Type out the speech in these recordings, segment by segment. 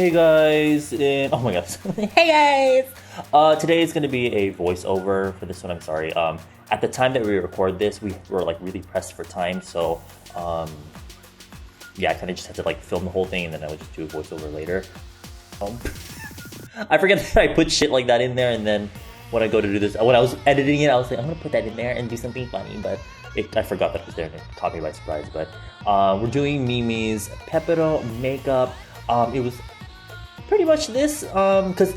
Hey guys, and oh my gosh, hey guys! Today is gonna be a voiceover for this one. I'm sorry. At the time that we record this, we were like really pressed for time, so yeah, I kind of just had to like film the whole thing, and then I would just do a voiceover later. I forget that I put shit like that in there, and then when I go to do this, when I was editing it, I was like, I'm gonna put that in there and do something funny, but I forgot that it was there and it caught me by surprise. But we're doing Mimi's PEPERO makeup. It was pretty much this, because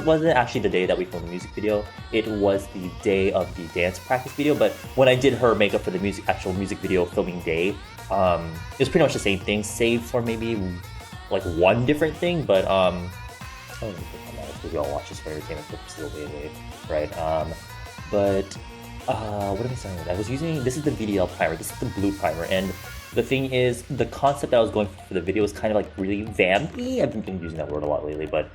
wasn't actually the day that we filmed the music video. It was the day of the dance practice video, but when I did her makeup for the actual music video filming day, it was pretty much the same thing, save for maybe like one different thing, but I don't know if we all watch this for entertainment purposes, right? But what am I saying? I was using, this is the VDL primer, this is the blue primer, and the thing is, the concept that I was going for the video was kind of like really vampy. I've been using that word a lot lately, but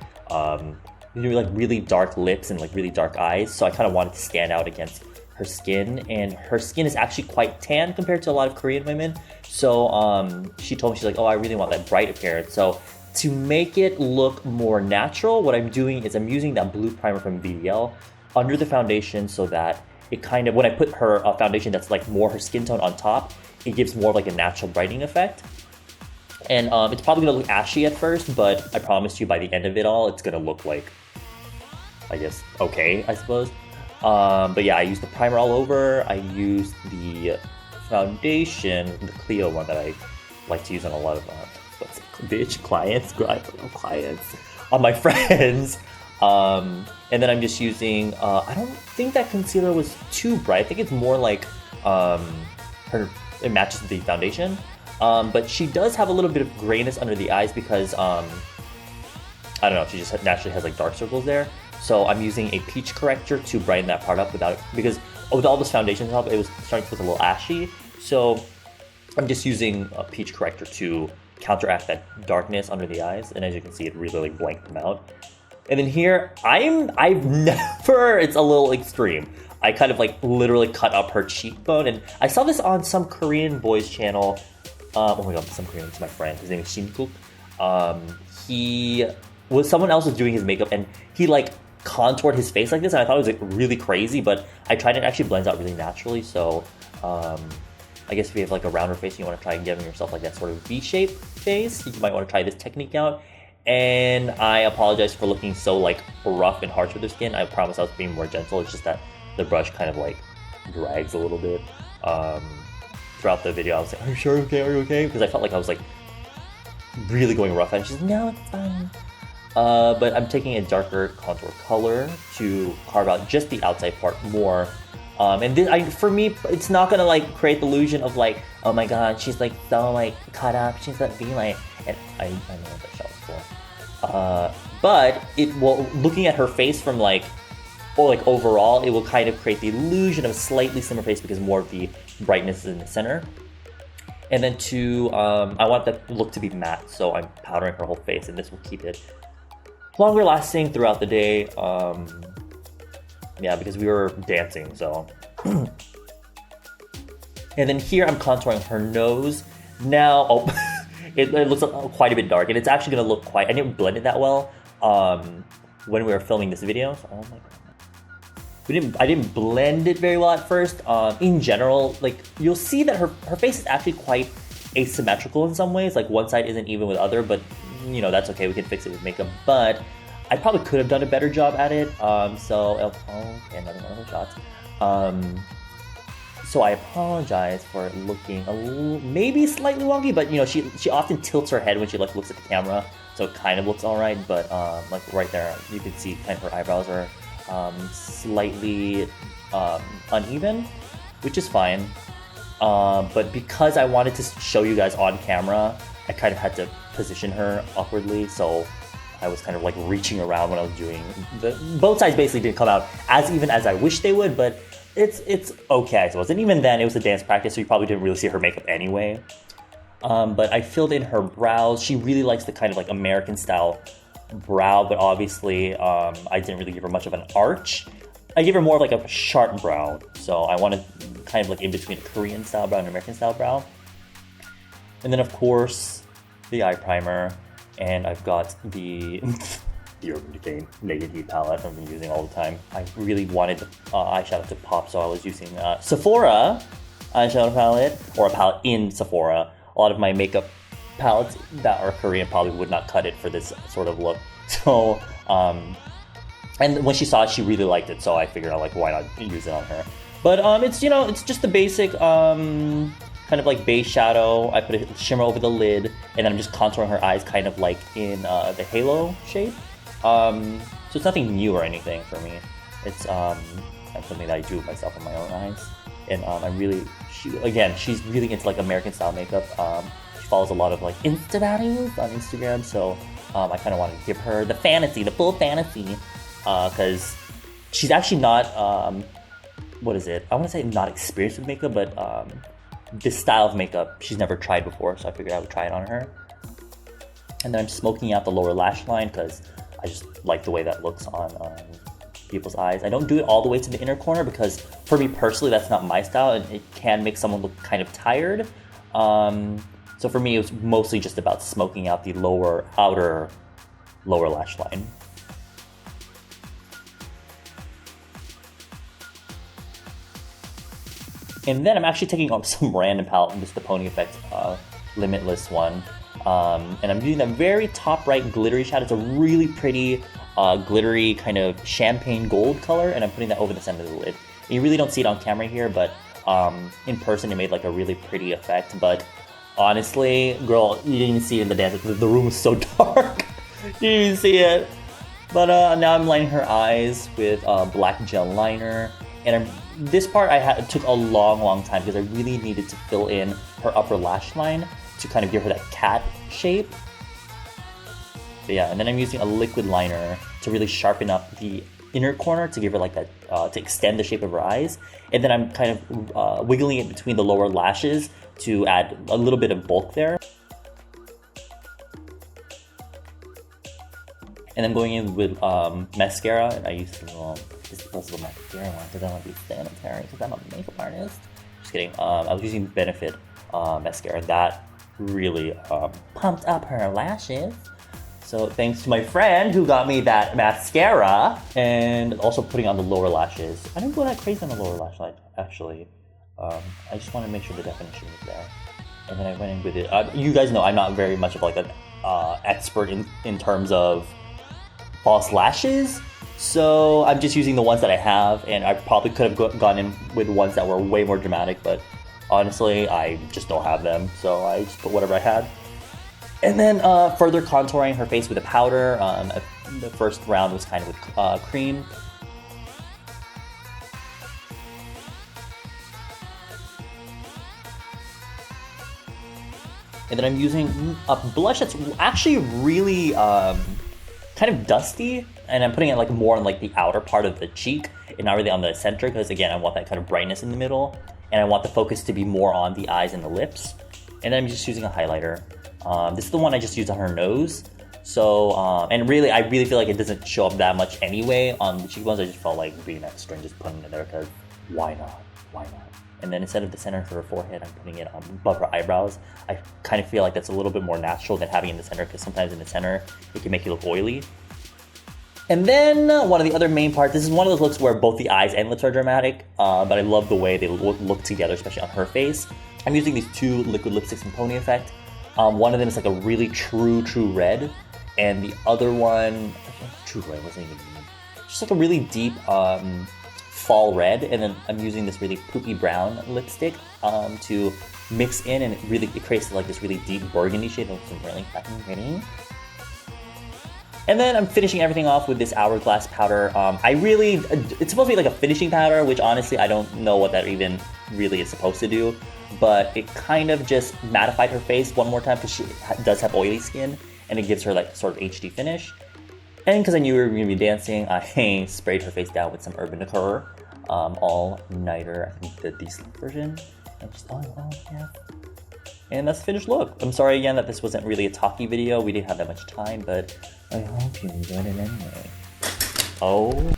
like really dark lips and like really dark eyes. So I kind of wanted to stand out against her skin, and her skin is actually quite tan compared to a lot of Korean women. So she told me, she's like, oh, I really want that bright appearance. So to make it look more natural, what I'm doing is I'm using that blue primer from VDL under the foundation, so that it kind of, when I put her foundation that's like more her skin tone on top, it gives more of like a natural brightening effect. And it's probably gonna look ashy at first, but I promise you by the end of it all, it's gonna look like, I guess, okay, I suppose. But yeah, I used the primer all over. I used the foundation, the Clio one that I like to use on a lot of bitch clients, on my friends. And then I'm just using, I don't think that concealer was too bright. I think it's more like it matches the foundation. But she does have a little bit of grayness under the eyes because, I don't know, she just naturally has like dark circles there. So I'm using a peach corrector to brighten that part up because with all this foundation help, it was starting to look a little ashy. So I'm just using a peach corrector to counteract that darkness under the eyes. And as you can see, it really like blanked them out. And then here, I've never, it's a little extreme. I kind of like literally cut up her cheekbone, and I saw this on some Korean boy's channel. Oh my god, some Korean, it's my friend, his name is Shinkook. Someone else was doing his makeup, and he like contoured his face like this, and I thought it was like really crazy, but I tried it, it actually blends out really naturally. So I guess if you have like a rounder face and you want to try giving yourself like that sort of V-shaped face, you might want to try this technique out. And I apologize for looking so like rough and harsh with her skin. I promise I was being more gentle. It's just that the brush kind of like drags a little bit. Throughout the video, I was like, are you sure? Okay, are you okay? Because I felt like I was like really going rough, and she's like, no, it's fine. But I'm taking a darker contour color to carve out just the outside part more. And this, for me, it's not gonna like create the illusion of like, oh my god, she's like so like cut up, she's like being like, and I know what that shot was for. But it will, looking at her face from like, or like overall, it will kind of create the illusion of a slightly slimmer face because more of the brightness is in the center. And then I want the look to be matte, so I'm powdering her whole face, and this will keep it longer lasting throughout the day. Yeah, because we were dancing, so. And then here I'm contouring her nose. Now, oh, it looks quite a bit dark, and it's actually gonna look quite, I didn't blend it that well when we were filming this video. So, oh my god. I didn't blend it very well at first. In general, like you'll see that her face is actually quite asymmetrical in some ways. Like one side isn't even with other, but you know, that's okay. We can fix it with makeup. But I probably could have done a better job at it. Okay, another one of those shots. So I apologize for it looking a little, maybe slightly wonky, but you know, she often tilts her head when she like looks at the camera, so it kind of looks all right. But like right there, you can see kind of her eyebrows are slightly uneven, which is fine. But because I wanted to show you guys on camera, I kind of had to position her awkwardly, so I was kind of like reaching around when I was doing both sides. Basically didn't come out as even as I wish they would, but it's okay, I suppose. And even then, it was a dance practice, so you probably didn't really see her makeup anyway. But I filled in her brows. She really likes the kind of like American style brow, but obviously I didn't really give her much of an arch. I gave her more of like a sharp brow, so I wanted kind of like in between a Korean style brow and American style brow. And then of course the eye primer. And I've got the Urban Decay Naked Heat palette I've been using all the time. I really wanted eyeshadow to pop, so I was using Sephora eyeshadow palette, or a palette in Sephora. A lot of my makeup palettes that are Korean probably would not cut it for this sort of look. So, and when she saw it, she really liked it, so I figured out, like, why not use it on her. But it's, you know, it's just the basic kind of like beige shadow. I put a shimmer over the lid, and then I'm just contouring her eyes kind of like in the halo shape. So it's nothing new or anything for me. It's something that I do myself on my own eyes. And I'm really, she's really into like American style makeup. She follows a lot of like Insta baddies on Instagram, so I kind of want to give her the fantasy, the full fantasy, because she's actually not, what is it? I want to say not experienced with makeup, but this style of makeup she's never tried before, so I figured I would try it on her. And then I'm smoking out the lower lash line because I just like the way that looks on people's eyes. I don't do it all the way to the inner corner because for me personally, that's not my style, and it can make someone look kind of tired. So for me, it was mostly just about smoking out the outer lower lash line. And then I'm actually taking on some random palette from just the Pony Effect Limitless one. And I'm using the very top right glittery shadow. It's a really pretty glittery kind of champagne gold color, and I'm putting that over the center of the lid. And you really don't see it on camera here, but in person it made like a really pretty effect. But honestly, girl, you didn't even see it in the dance. The room was so dark. You didn't even see it. But now I'm lining her eyes with black gel liner. And this part took a long time because I really needed to fill in her upper lash line to kind of give her that cat shape. But yeah, and then I'm using a liquid liner to really sharpen up the inner corner to give her like that, to extend the shape of her eyes. And then I'm kind of wiggling it between the lower lashes to add a little bit of bulk there. And then going in with mascara, and I use the disposable mascara one because I want to be sanitary because I'm a makeup artist. Just kidding. I was using Benefit mascara. That really pumped up her lashes. So thanks to my friend who got me that mascara, and also putting on the lower lashes. I didn't go that crazy on the lower lash line, actually. I just want to make sure the definition is there. And then I went in with it. You guys know I'm not very much of like an expert in terms of false lashes, so I'm just using the ones that I have, and I probably could have gone in with ones that were way more dramatic, but honestly, I just don't have them, so I just put whatever I had. And then further contouring her face with a powder. The first round was kind of with cream. And then I'm using a blush that's actually really kind of dusty, and I'm putting it like more on like the outer part of the cheek and not really on the center, because again, I want that kind of brightness in the middle, and I want the focus to be more on the eyes and the lips. And then I'm just using a highlighter. This is the one I just used on her nose. So, and really, I really feel like it doesn't show up that much anyway on the cheekbones. I just felt like being extra and just putting it there because why not? Why not? And then instead of the center of her forehead, I'm putting it above her eyebrows. I kind of feel like that's a little bit more natural than having it in the center, because sometimes in the center, it can make you look oily. And then one of the other main parts, this is one of those looks where both the eyes and lips are dramatic, but I love the way they look together, especially on her face. I'm using these two liquid lipsticks from Pony Effect. One of them is like a really true red, and the other one, true red, what's it even mean? Just like a really deep fall red, and then I'm using this really poopy brown lipstick to mix in, and it creates like this really deep burgundy shade. It looks really fucking pretty. And then I'm finishing everything off with this Hourglass powder. It's supposed to be like a finishing powder, which honestly I don't know what that even really is supposed to do, but it kind of just mattified her face one more time because she does have oily skin, and it gives her like sort of HD finish. And because I knew we were going to be dancing, I sprayed her face down with some Urban Decay All Nighter, I think the decent version. And just, oh yeah. And that's the finished look. I'm sorry again that this wasn't really a talkie video. We didn't have that much time, but I hope you enjoyed it anyway. Oh.